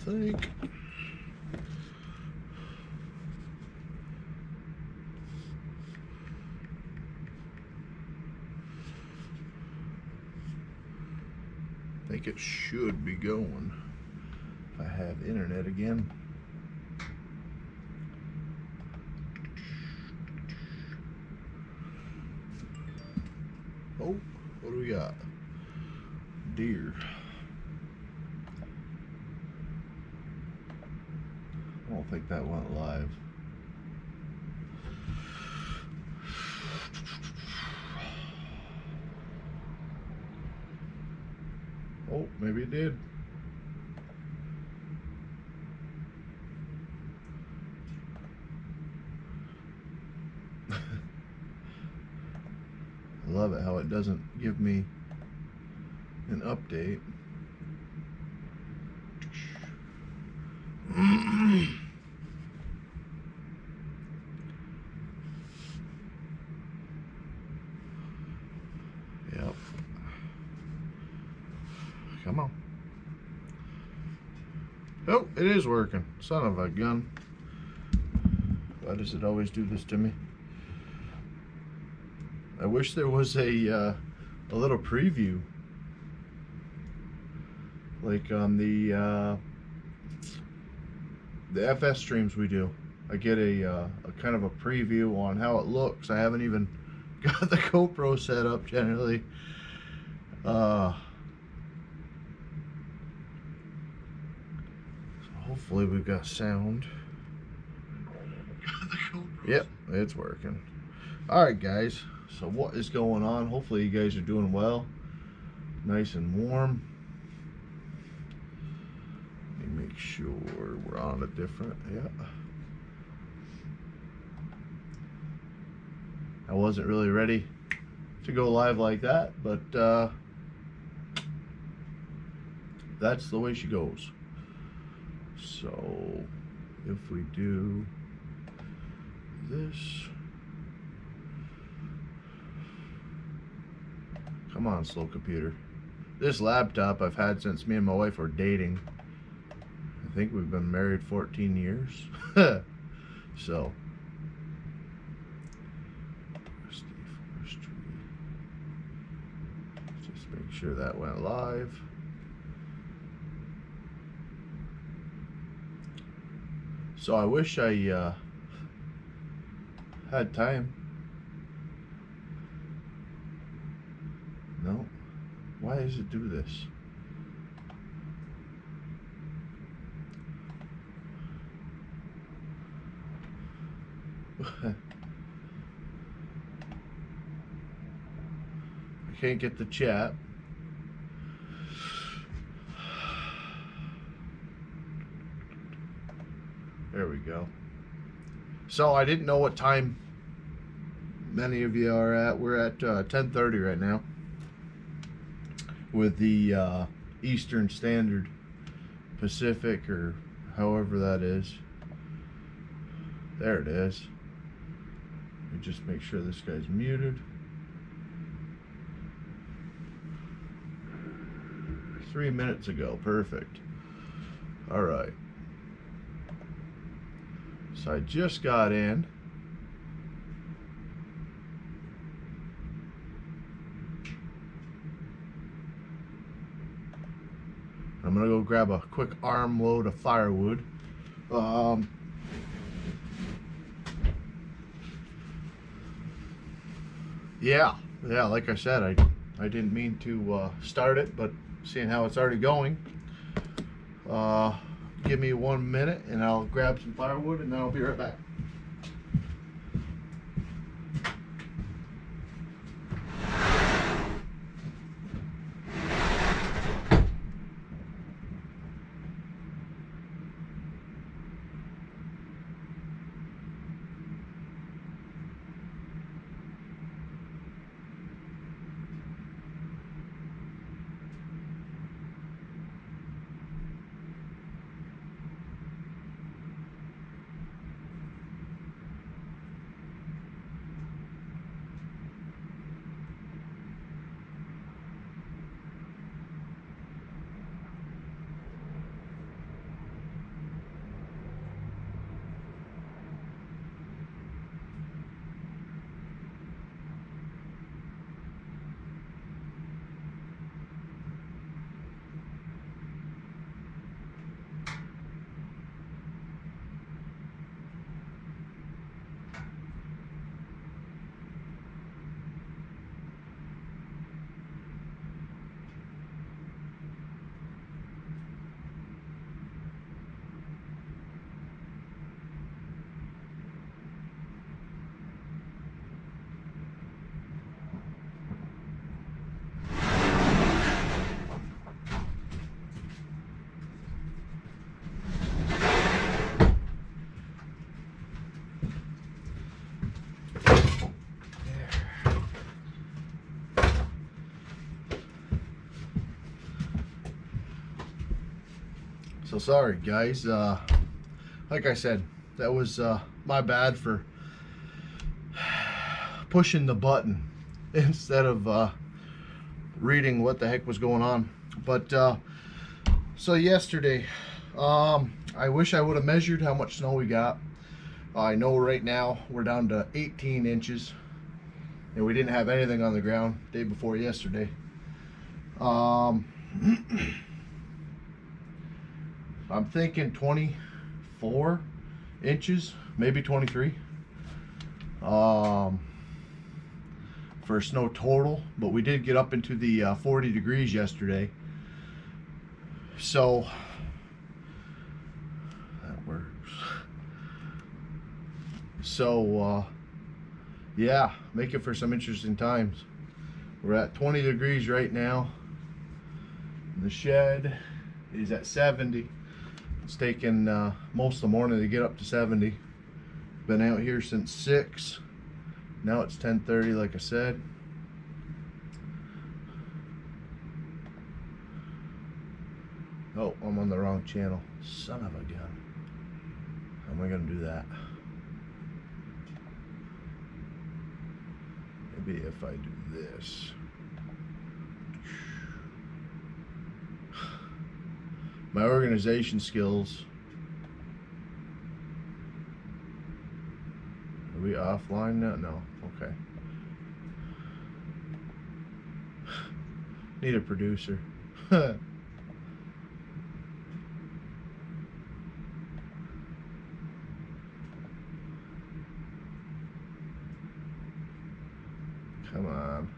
think. I think it should be going if I have internet again. Oh, what do we got? Deer. I don't think that went live. Oh, maybe it did. I love it how it doesn't give me an update. Yep. Come on. Oh, it is working. Son of a gun. Why does it always do this to me? I wish there was a little preview, like on the FS streams we do. I get a kind of a preview on how it looks. I haven't even got the GoPro set up generally. So hopefully we've got sound. Yep, it's working. Alright guys, so what is going on? Hopefully you guys are doing well. Nice and warm. Let me make sure we're on a different, yeah. I wasn't really ready to go live like that, but that's the way she goes. So if we do this, come on, slow computer. This laptop I've had since me and my wife were dating. I think we've been married 14 years. So just make sure that went live. So I wish I had time. No. Why does it do this? I can't get the chat. There we go. So I didn't know what time many of you are at. We're at 10:30 right now with the Eastern Standard Pacific, or however that is. There it is. Let me just make sure this guy's muted. 3 minutes ago. Perfect. All right. So I just got in. I'm gonna go grab a quick armload of firewood. Yeah, like I said, I didn't mean to start it, but seeing how it's already going, give me 1 minute and I'll grab some firewood and then I'll be right back. So sorry guys, like I said, that was my bad for pushing the button instead of reading what the heck was going on. But so yesterday, I wish I would have measured how much snow we got. I know right now we're down to 18 inches, and we didn't have anything on the ground day before yesterday. I'm thinking 24 inches, maybe 23 for snow total, but we did get up into the 40 degrees yesterday, so that works. So yeah, make it for some interesting times. We're at 20 degrees right now. The shed is at 70. It's taken most of the morning to get up to 70. Been out here since 6. Now it's 10:30, like I said. Oh, I'm on the wrong channel. Son of a gun. How am I gonna do that? Maybe if I do this. My organization skills. Are we offline now? No. Okay. Need a producer. Come on.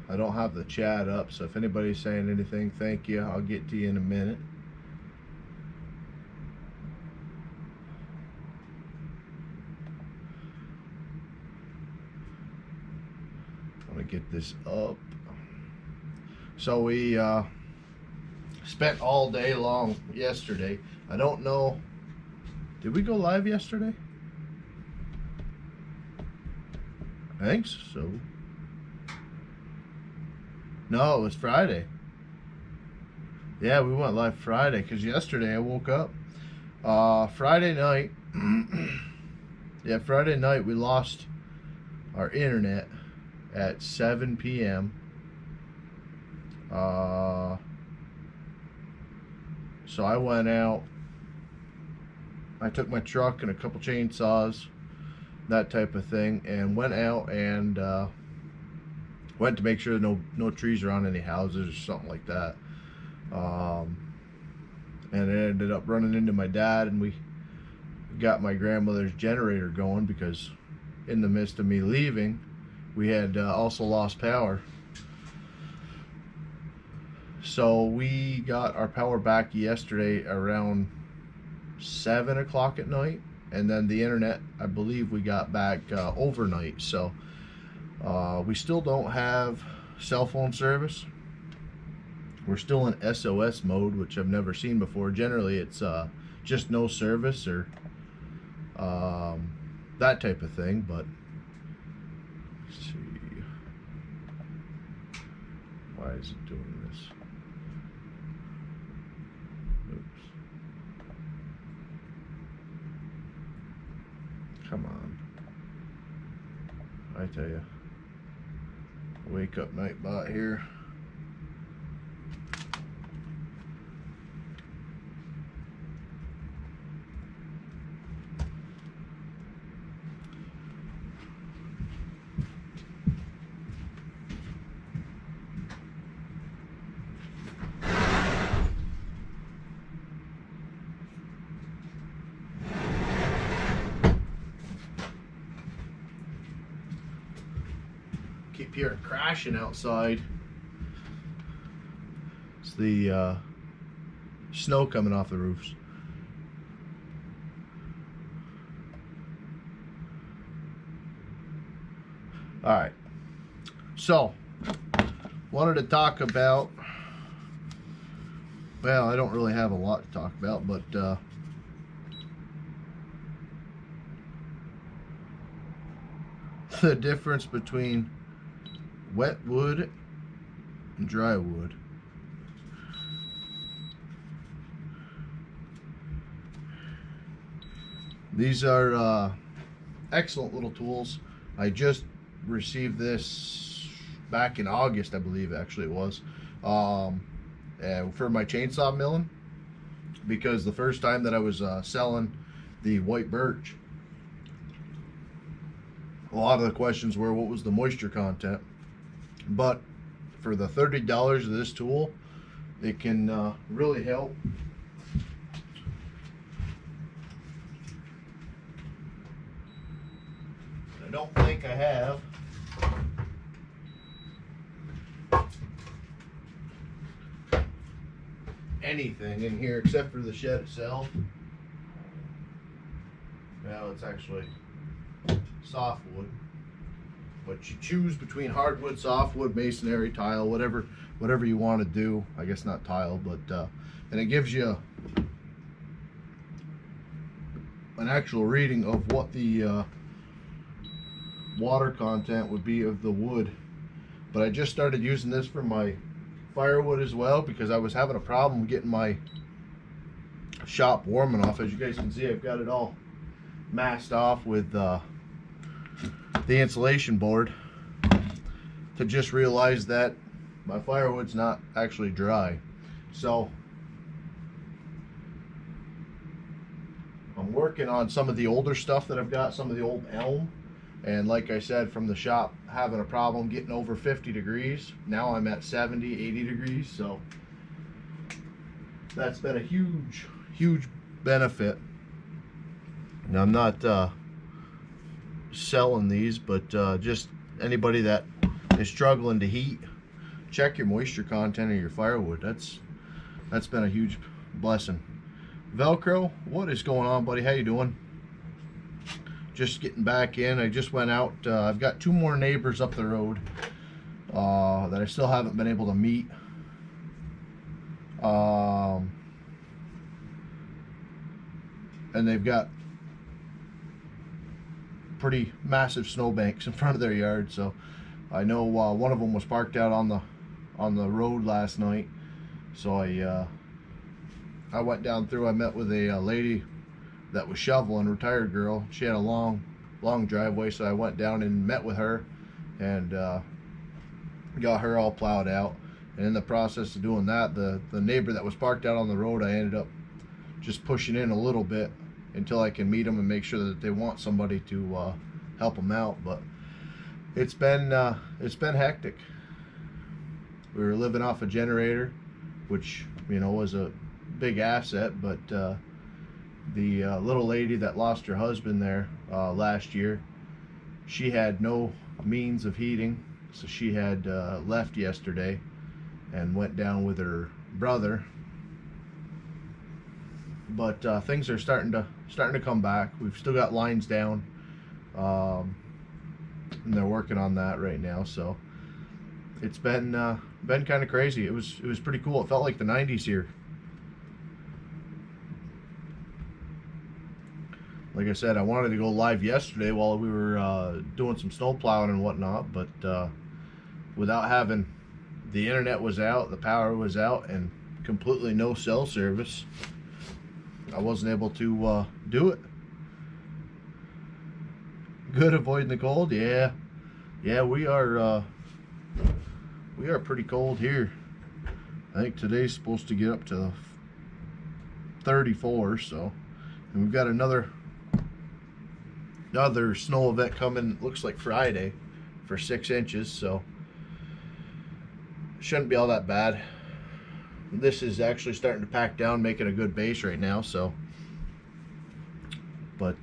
I don't have the chat up, so if anybody's saying anything, thank you. I'll get to you in a minute. I'm gonna get this up. So we spent all day long yesterday. I don't know. Did we go live yesterday? I think so. No, it was Friday. Yeah, we went live Friday because yesterday I woke up. Friday night. Yeah, Friday night we lost our internet at 7 p.m. So I went out. I took my truck and a couple chainsaws, that type of thing, and went out and went to make sure no trees are on any houses or something like that. And it ended up running into my dad, and we got my grandmother's generator going because in the midst of me leaving, we had also lost power. So we got our power back yesterday around 7 o'clock at night, and then the internet, I believe we got back overnight. So we still don't have cell phone service. We're still in SOS mode, which I've never seen before. Generally it's just no service or that type of thing, but let's see. Why is it doing this? Oops. Come on. I tell you. Wake up Nightbot here. Keep hearing crashing outside. It's the snow coming off the roofs. All right, so wanted to talk about, well, I don't really have a lot to talk about, but the difference between wet wood and dry wood. These are excellent little tools. I just received this back in August, I believe actually it was, for my chainsaw milling, because the first time that I was selling the white birch, a lot of the questions were what was the moisture content. But for the $30 of this tool, it can really help. I don't think I have anything in here except for the shed itself. Now it's actually softwood, but you choose between hardwood, softwood, masonry, tile, whatever you want to do. I guess not tile, but and it gives you an actual reading of what the water content would be of the wood. But I just started using this for my firewood as well, because I was having a problem getting my shop warm enough. As you guys can see, I've got it all masked off with the insulation board, to just realize that my firewood's not actually dry. So I'm working on some of the older stuff that I've got, some of the old elm, and like I said, from the shop, having a problem getting over 50 degrees. Now I'm at 70, 80 degrees, so that's been a huge benefit. Now, I'm not selling these, but just anybody that is struggling to heat, check your moisture content of your firewood. That's been a huge blessing. Velcro, what is going on, buddy? How you doing? Just getting back in. I just went out. I've got 2 more neighbors up the road that I still haven't been able to meet. And they've got pretty massive snowbanks in front of their yard. So I know one of them was parked out on the road last night. So I went down through. I met with a lady that was shoveling, retired girl. She had a long driveway, so I went down and met with her and got her all plowed out. And in the process of doing that, the neighbor that was parked out on the road, I ended up just pushing in a little bit until I can meet them and make sure that they want somebody to help them out. But it's been hectic. We were living off a generator, which, you know, was a big asset, but the little lady that lost her husband there last year, she had no means of heating, so she had left yesterday and went down with her brother. But things are starting to come back. We've still got lines down, and they're working on that right now. So it's been kind of crazy. It was pretty cool. It felt like the 90s here. Like I said, I wanted to go live yesterday while we were doing some snow plowing and whatnot, but without having, the internet was out, the power was out, and completely no cell service, I wasn't able to do it. Good avoiding the cold, yeah, we are pretty cold here. I think today's supposed to get up to 34, so, and we've got another snow event coming, looks like Friday, for 6 inches, so shouldn't be all that bad. This is actually starting to pack down, making a good base right now. So, but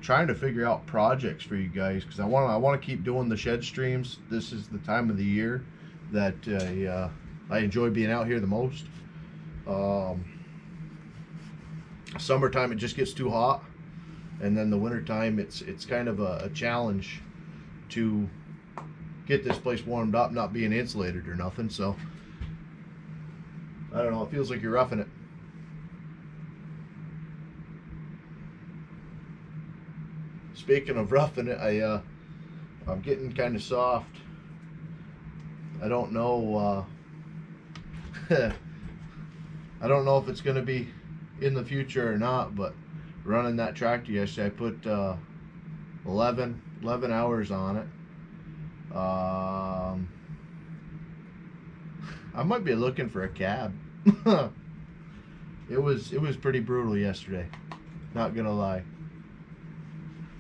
trying to figure out projects for you guys, because I want to keep doing the shed streams. This is the time of the year that I enjoy being out here the most. Summertime, it just gets too hot, and then the wintertime, it's kind of a challenge to get this place warmed up, not being insulated or nothing. So I don't know, it feels like you're roughing it. Speaking of roughing it, I'm getting kind of soft. I don't know I don't know if it's going to be in the future or not, but running that tractor yesterday. I put 11 hours on it. I might be looking for a cab. It was pretty brutal yesterday, not gonna lie.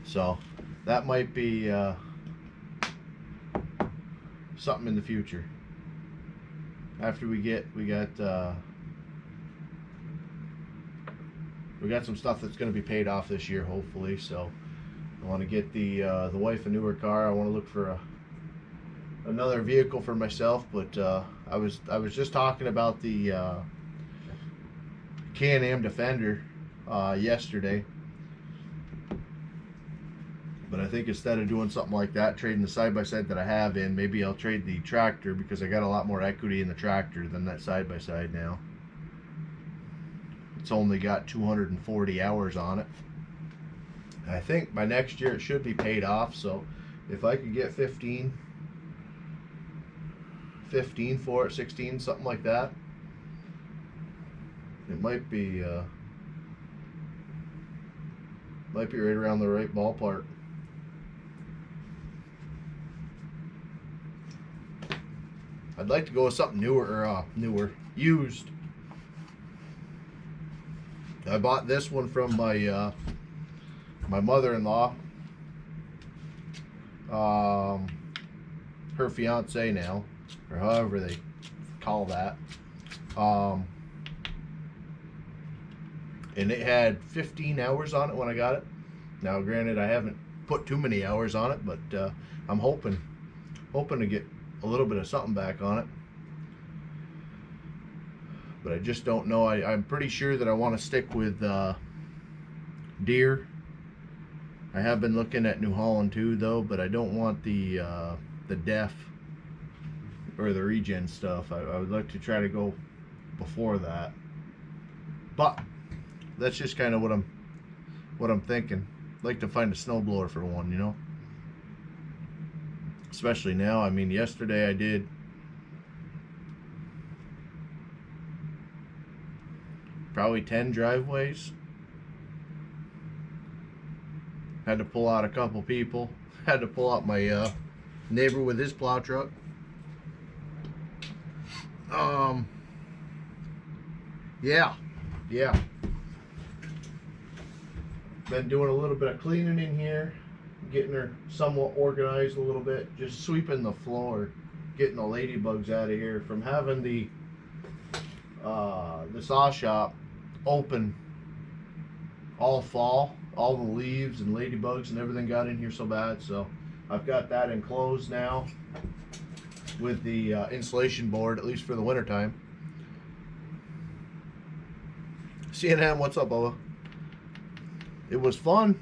So that might be something in the future. After we got some stuff that's going to be paid off this year, hopefully. So I want to get the wife a newer car. I want to look for another vehicle for myself. But I was just talking about the Can-Am Defender yesterday. But I think instead of doing something like that, trading the side-by-side that I have in, maybe I'll trade the tractor, because I got a lot more equity in the tractor than that side-by-side now. It's only got 240 hours on it. I think by next year it should be paid off, so if I could get 15 for it, 16, something like that, it might be right around the right ballpark. I'd like to go with something newer, used. I bought this one from my my mother-in-law, her fiance now, or however they call that. And it had 15 hours on it when I got it. Now, granted, I haven't put too many hours on it, but I'm hoping to get a little bit of something back on it. But I just don't know. I'm pretty sure that I want to stick with Deere. I have been looking at New Holland too, though, but I don't want the Def or the Regen stuff. I would like to try to go before that. But that's just kind of what I'm thinking. I'd like to find a snowblower for one, you know. Especially now. I mean, yesterday I did probably 10 driveways. Had to pull out a couple people. Had to pull out my neighbor with his plow truck. Yeah. Been doing a little bit of cleaning in here, getting her somewhat organized a little bit, just sweeping the floor, getting the ladybugs out of here from having the saw shop open all fall. All the leaves and ladybugs and everything got in here so bad, so I've got that enclosed now with the insulation board, at least for the winter time. CNN, what's up, Bubba? It was fun.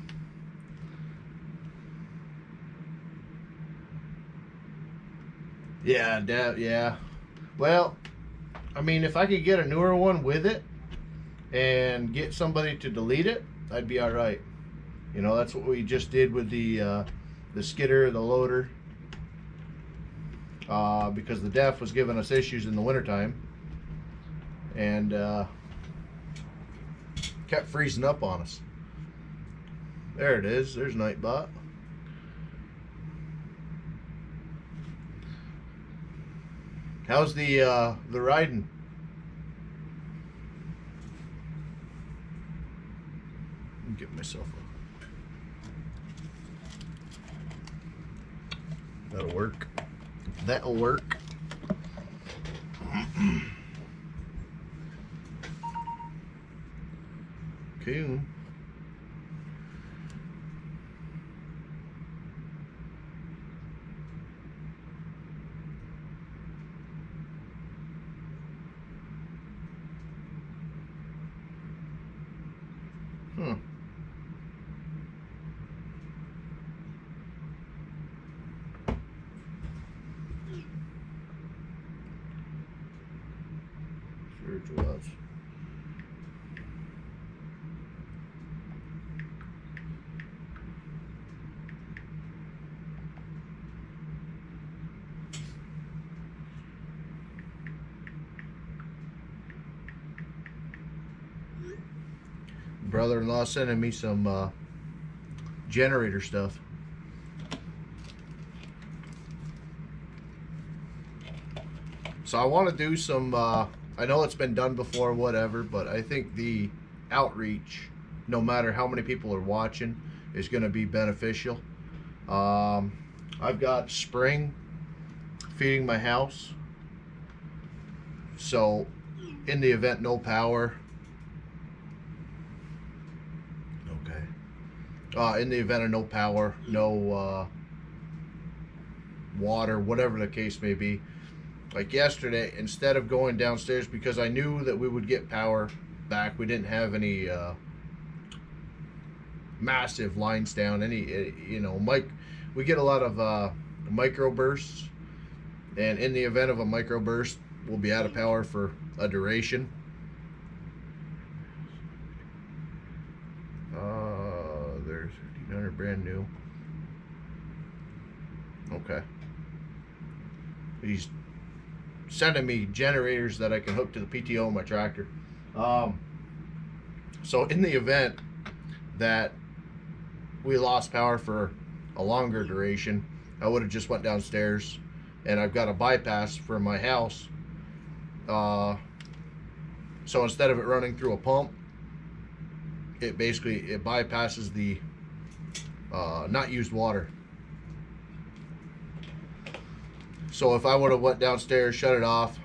Yeah. Well, I mean, if I could get a newer one with it and get somebody to delete it, I'd be all right. You know, that's what we just did with the skidder, the loader, because the Def was giving us issues in the wintertime and kept freezing up on us. There it is. There's Nightbot. How's the riding? Get myself up. That'll work. That'll work. Okay. Watch. brother-in-law sending me some generator stuff. So I want to do some, I know it's been done before, whatever, but I think the outreach, no matter how many people are watching, is going to be beneficial. I've got spring feeding my house. So in the event no power, in the event of no power, no water, whatever the case may be, like yesterday, instead of going downstairs, because I knew that we would get power back, we didn't have any massive lines down, we get a lot of microbursts, and in the event of a microburst, we'll be out of power for a duration. There's 1,500 brand new. Okay. He's sending me generators that I can hook to the PTO in my tractor. So in the event that we lost power for a longer duration, I would have just went downstairs, and I've got a bypass for my house. So instead of it running through a pump, it bypasses the not used water. So if I would have went downstairs, shut off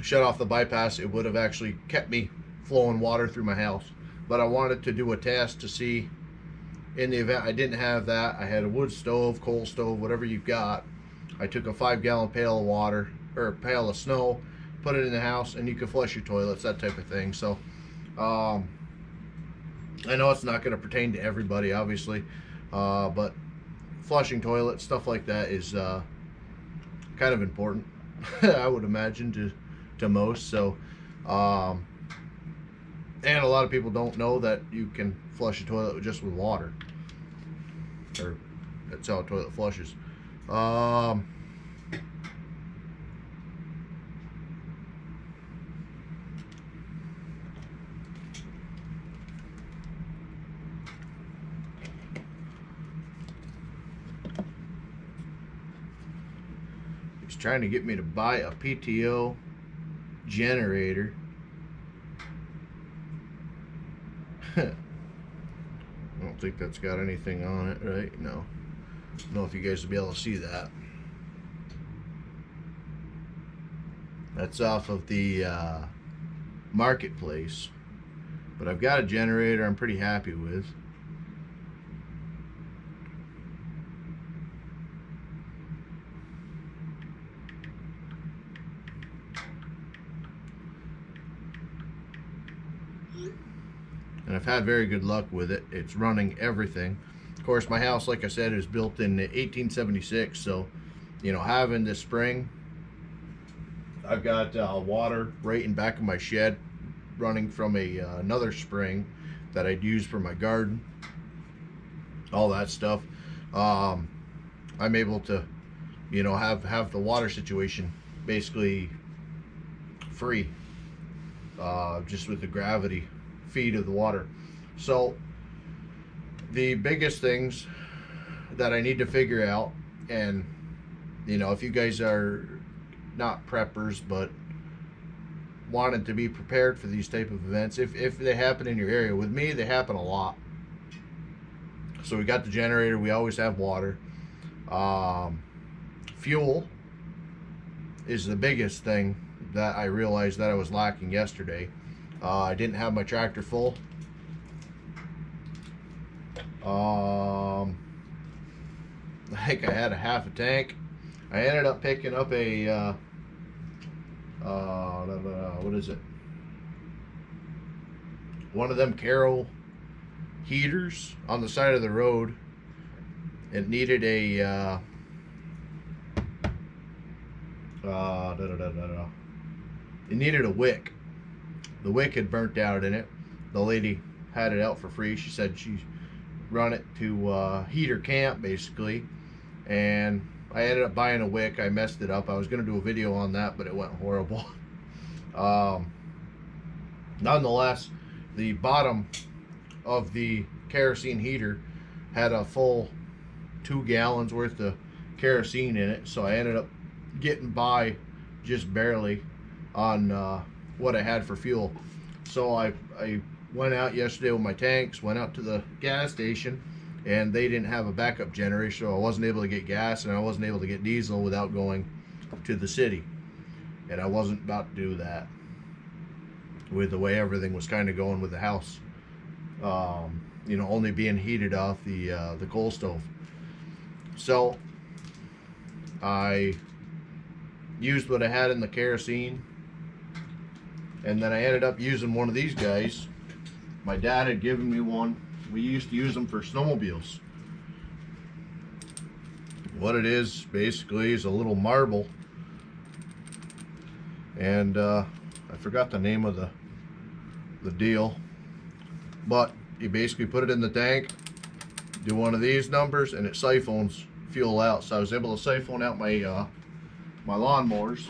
the bypass, it would have actually kept me flowing water through my house. But I wanted to do a test to see, in the event I didn't have that, I had a wood stove, coal stove, whatever you've got. I took a 5-gallon pail of water, or a pail of snow, put it in the house, and you can flush your toilets, that type of thing. So I know it's not going to pertain to everybody, obviously, but flushing toilets, stuff like that, is kind of important, I would imagine, to most. So and a lot of people don't know that you can flush a toilet just with water, or that's how a toilet flushes. He's trying to get me to buy a PTO generator. I don't think that's got anything on it, right? No. I don't know if you guys will be able to see that. That's off of the marketplace. But I've got a generator I'm pretty happy with. And I've had very good luck with it. It's running everything. Of course, my house, like I said, is built in 1876, so having this spring, I've got water right in back of my shed running from another spring that I'd use for my garden, all that stuff. I'm able to have the water situation basically free, just with the gravity feed of the water. So the biggest things that I need to figure out, and if you guys are not preppers but wanted to be prepared for these type of events, if they happen in your area, with me they happen a lot. So we got the generator, we always have water. Fuel is the biggest thing that I realized that I was lacking yesterday. I didn't have my tractor full. I think I had a half a tank. I ended up picking up a what is it? One of them Carol heaters on the side of the road. It needed a it needed a wick. The wick had burnt out in it. The lady had it out for free. She said she'd run it to heat her camp, basically. And I ended up buying a wick. I messed it up. I was going to do a video on that, but it went horrible. Nonetheless, the bottom of the kerosene heater had a full 2 gallons worth of kerosene in it, so I ended up getting by just barely on what I had for fuel. So I went out yesterday with my tanks, went out to the gas station, and they didn't have a backup generator, so I wasn't able to get gas and I wasn't able to get diesel without going to the city, and I wasn't about to do that with the way everything was kind of going with the house, you know, only being heated off the coal stove. So I used what I had in the kerosene, and then I ended up using one of these guys. My dad had given me one. We used to use them for snowmobiles. What it is basically is a little marble, and I forgot the name of the deal, but you basically put it in the tank, do one of these numbers, and it siphons fuel out. So I was able to siphon out my my lawnmowers,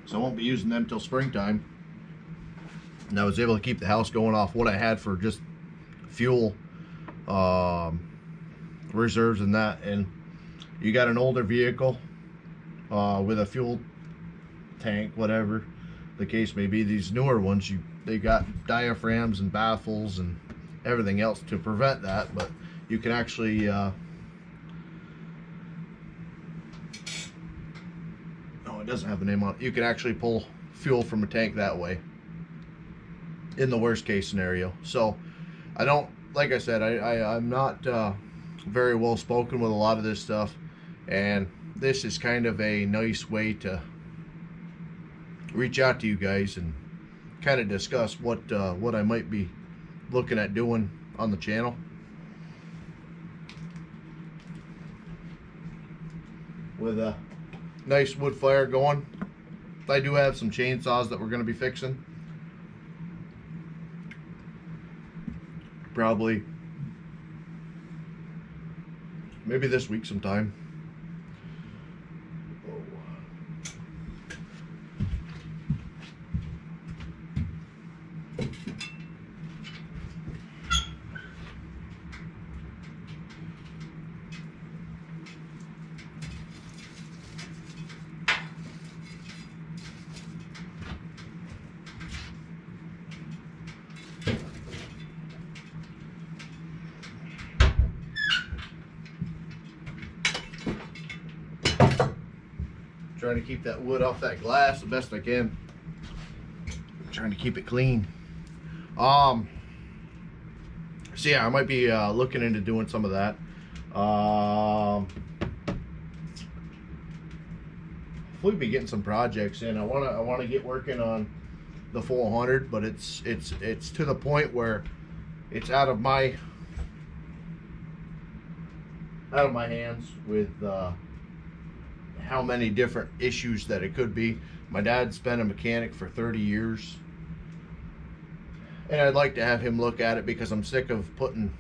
so I won't be using them till springtime, and I was able to keep the house going off what I had for just fuel reserves and that. And you got an older vehicle with a fuel tank, whatever the case may be, these newer ones, they got diaphragms and baffles and everything else to prevent that, but you can actually it doesn't have a name on it. You can actually pull fuel from a tank that way in the worst case scenario. So I don't, like I said, I'm not very well spoken with a lot of this stuff, and this is kind of a nice way to reach out to you guys and kind of discuss what I might be looking at doing on the channel. With a nice wood fire going. I do have some chainsaws that we're going to be fixing. Probably maybe this week sometime. Trying to keep that wood off that glass the best I can. Trying to keep it clean. So yeah, I might be looking into doing some of that. Hopefully be getting some projects in. I wanna get working on the 400, but it's to the point where it's out of my hands with how many different issues that it could be. My dad's been a mechanic for 30 years, and I'd like to have him look at it because I'm sick of putting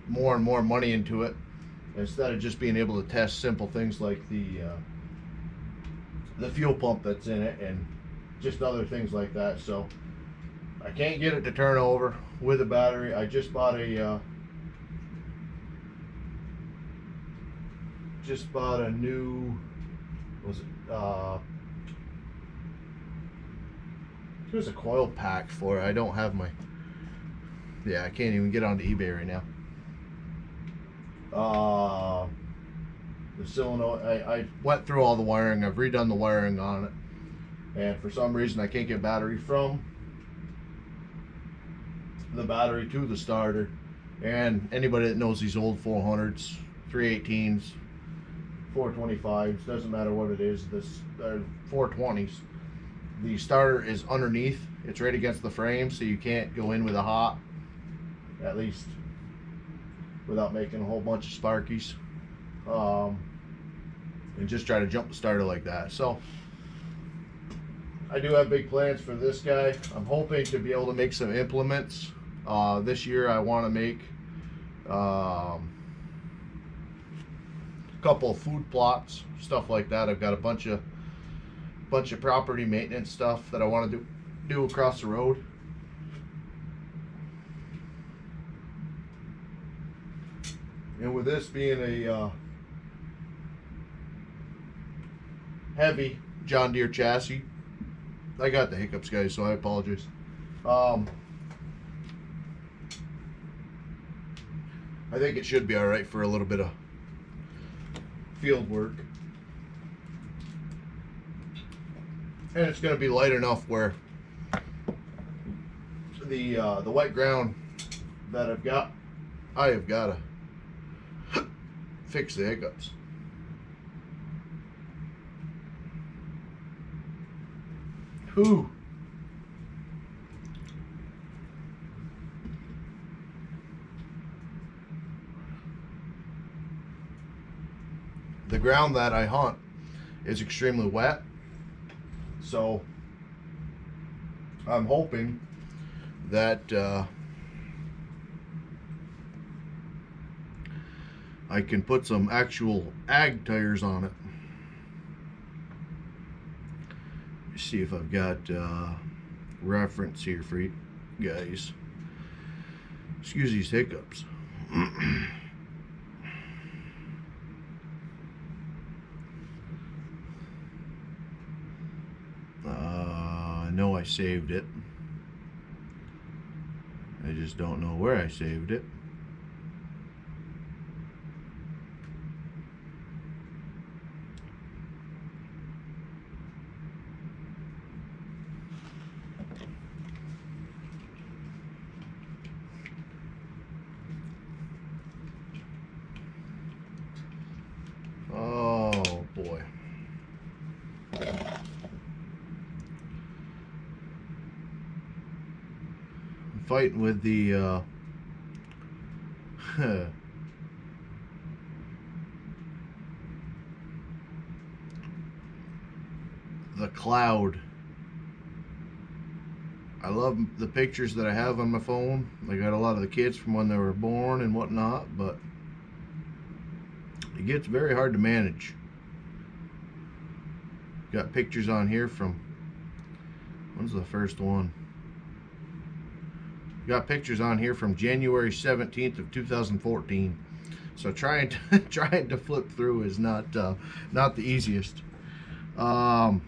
more and more money into it instead of just being able to test simple things like the fuel pump that's in it and just other things like that. So I can't get it to turn over with a battery. I just bought a new, was it there's a coil pack for it. I don't have my, yeah, I can't even get onto eBay right now. The solenoid, I went through all the wiring. I've redone the wiring on it, and for some reason I can't get battery from the battery to the starter. And anybody that knows these old 400s, 318s, 425s, doesn't matter what it is, this 420s, the starter is underneath. It's right against the frame, so you can't go in with a hot, at least without making a whole bunch of sparkies, and just try to jump the starter like that. So I do have big plans for this guy. I'm hoping to be able to make some implements this year. I want to make couple of food plots, stuff like that. I've got a bunch of property maintenance stuff that I want to do across the road. And with this being a heavy John Deere chassis, I got the hiccups, guys, so I apologize. I think it should be all right for a little bit of field work. And it's going to be light enough where the wet ground that I have got to fix the hiccups. Whew. The ground that I hunt is extremely wet, so I'm hoping that I can put some actual ag tires on it. See if I've got reference here for you guys. Excuse these hiccups. I know I saved it. I just don't know where I saved it. Oh boy. I'm fighting with the the cloud. I love the pictures that I have on my phone. I got a lot of the kids from when they were born and whatnot, but it gets very hard to manage. Got pictures on here from, when's the first one? Got pictures on here from January 17th of 2014. So trying to flip through is not the easiest. Let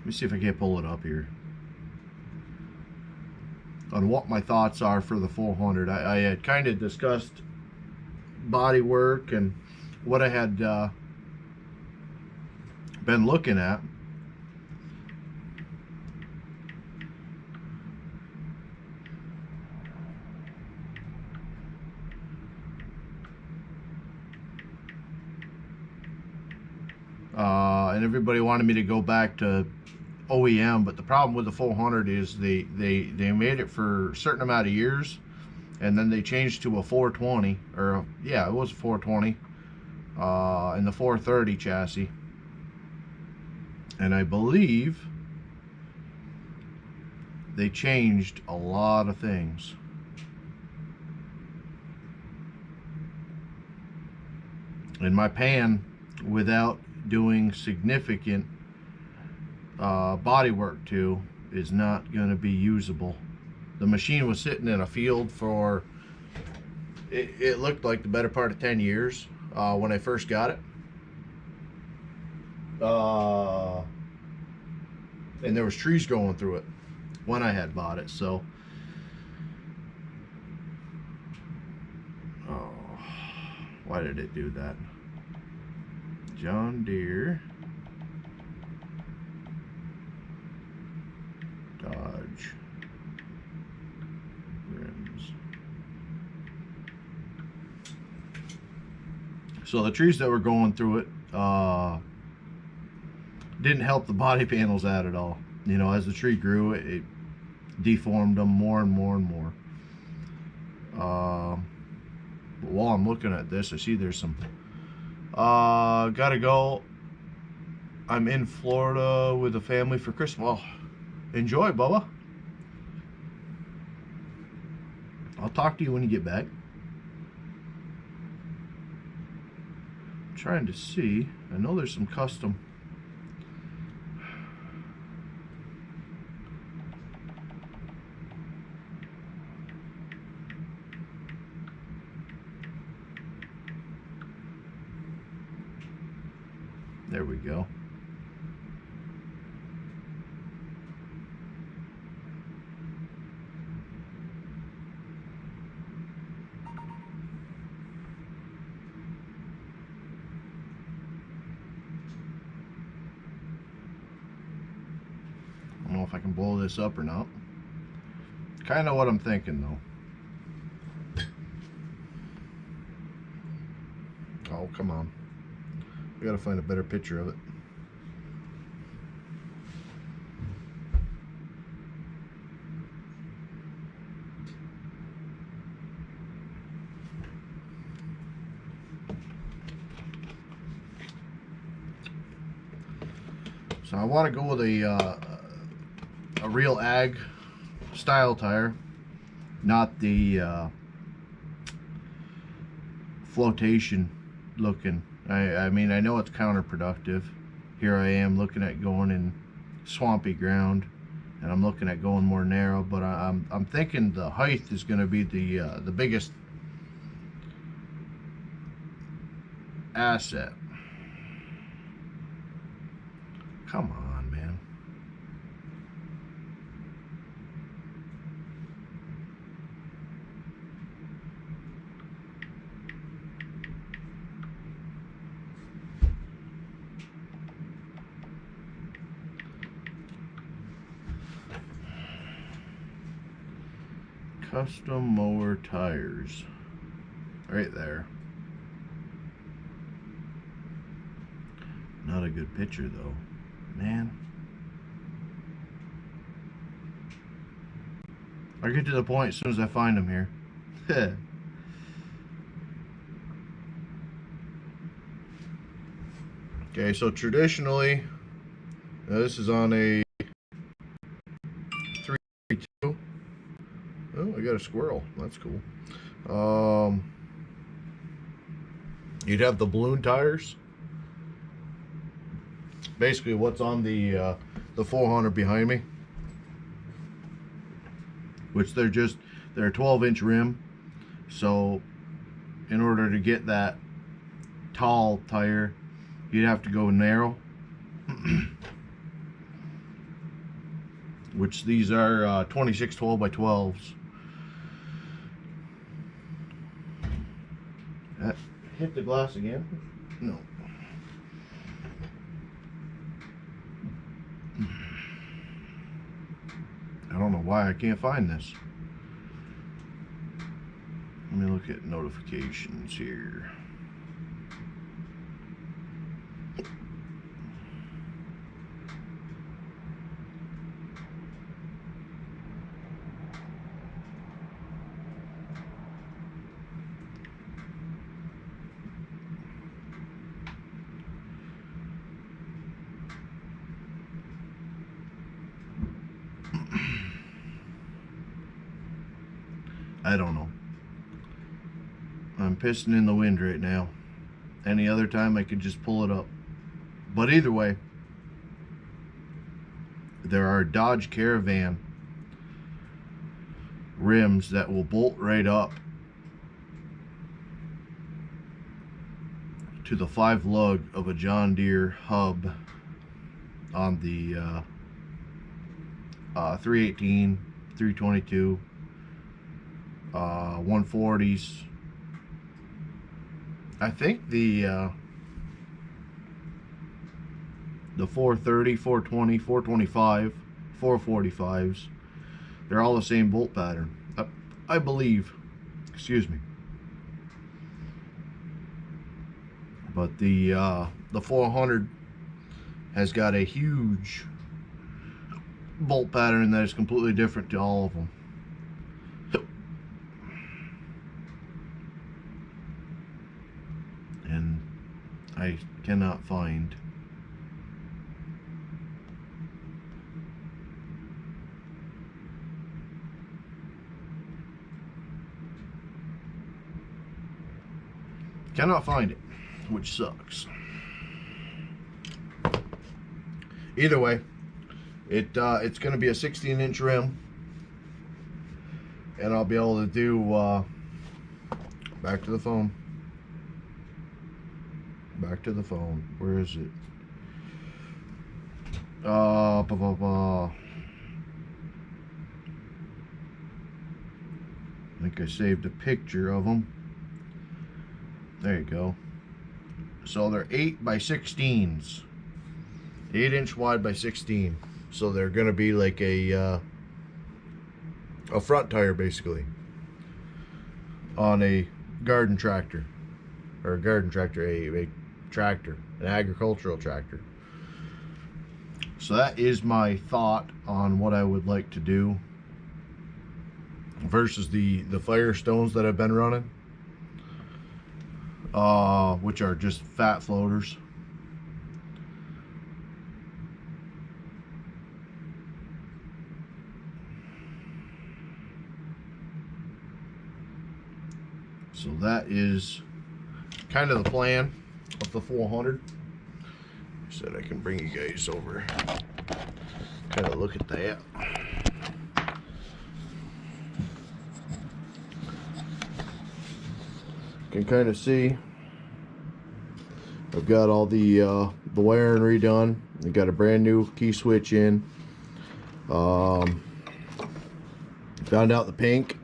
me see if I can pull it up here on what my thoughts are for the 400. I had kind of discussed body work and what I had been looking at. And everybody wanted me to go back to OEM, but the problem with the 400 is they made it for a certain amount of years, and then they changed to a 420, or yeah, it was a 420 and the 430 chassis, and I believe they changed a lot of things. And my pan, without doing significant body work to, is not going to be usable. The machine was sitting in a field for it looked like the better part of 10 years when I first got it, and there was trees growing through it when I had bought it. So why did it do that? John Deere Dodge rims. So the trees that were going through it didn't help the body panels out at all. You know, as the tree grew, it deformed them more and more and more. But while I'm looking at this, I see there's some gotta go. I'm in Florida with the family for Christmas. Well, enjoy, Bubba. I'll talk to you when you get back. I'm trying to see. I know there's some custom. There we go. I don't know if I can blow this up or not. Kind of what I'm thinking though. Oh, come on. We gotta find a better picture of it. So I want to go with a real ag style tire, not the flotation looking. I mean, I know it's counterproductive. Here I am looking at going in swampy ground, and I'm looking at going more narrow. But I'm thinking the height is going to be the biggest asset. Come on, man. Custom mower tires. Right there. Not a good picture though. Man. I get to the point as soon as I find them here. Okay, so traditionally, this is on a 3-2. Oh, I got a squirrel. That's cool. You'd have the balloon tires. Basically, what's on the 400 behind me, which they're a 12-inch rim. So, in order to get that tall tire, you'd have to go narrow. Which these are 26 12 by 12s. That hit the glass again? No. I don't know why I can't find this. Let me look at notifications here. I don't know. I'm pissing in the wind right now. Any other time I could just pull it up. But either way, there are Dodge Caravan rims that will bolt right up to the 5 lug of a John Deere hub on the 318, 322, 140s. I think the 430, 420, 425, 445s, they're all the same bolt pattern, I believe. Excuse me. But the 400 has got a huge bolt pattern that is completely different to all of them. And I cannot find it, which sucks. Either way, it's going to be a 16-inch rim, and I'll be able to do back to the phone. Where is it? Blah, blah, blah. I think I saved a picture of them. There you go. So they're 8 by 16s. 8-inch wide by 16. So they're going to be like a front tire basically on a garden tractor, or a garden tractor, a tractor, an agricultural tractor. So that is my thought on what I would like to do versus the Firestones that I've been running, which are just fat floaters. So that is kind of the plan of the 400. Said I can bring you guys over, kind of look at that. Can kind of see I've got all the wiring redone. I got a brand new key switch in. Found out the pink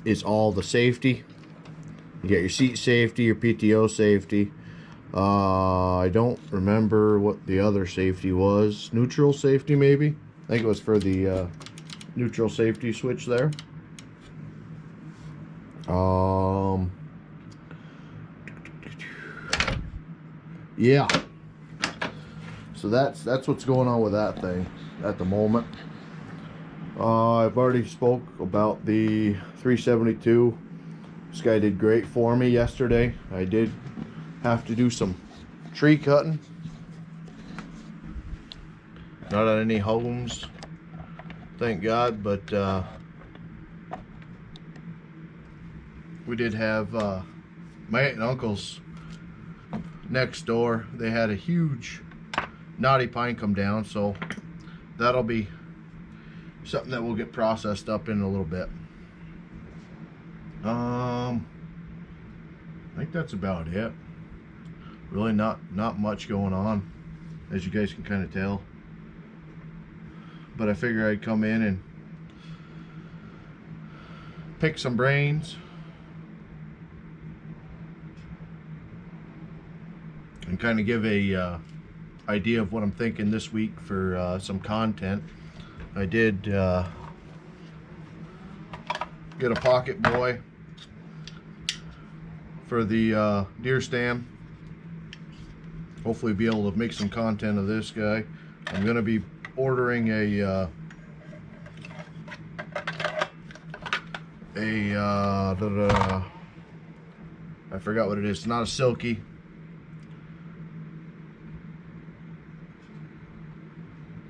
is all the safety. You got your seat safety, your PTO safety. I don't remember what the other safety was. Neutral safety, maybe? I think it was for the neutral safety switch there. Yeah. So that's what's going on with that thing at the moment. I've already spoke about the 372. This guy did great for me yesterday. I did have to do some tree cutting. Not on any homes, thank God, but we did have my aunt and uncle's next door. They had a huge knotty pine come down, so that'll be something that will get processed up in a little bit. I think that's about it. Really not much going on, as you guys can kind of tell. But I figure I'd come in and pick some brains and kind of give a idea of what I'm thinking this week for some content. I did get a pocket boy for the deer stand. Hopefully be able to make some content of this guy. I'm going to be ordering I forgot what it is. It's not a silky.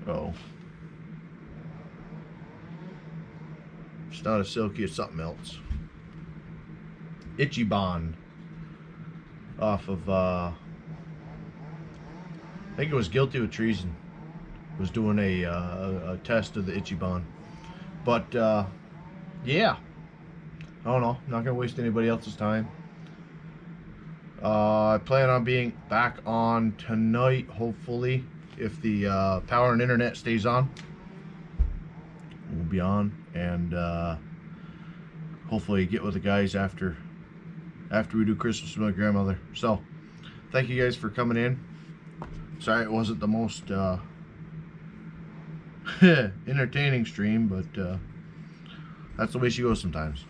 Oh. It's not a silky, it's something else. Ichiban. Off of, I think it was Guilty with Treason. Was doing a test of the Ichiban. But, yeah. I don't know. I'm not going to waste anybody else's time. I plan on being back on tonight, hopefully. If the power and internet stays on, we'll be on, and hopefully get with the guys after we do Christmas with my grandmother. So thank you guys for coming in. Sorry it wasn't the most entertaining stream, but that's the way she goes sometimes.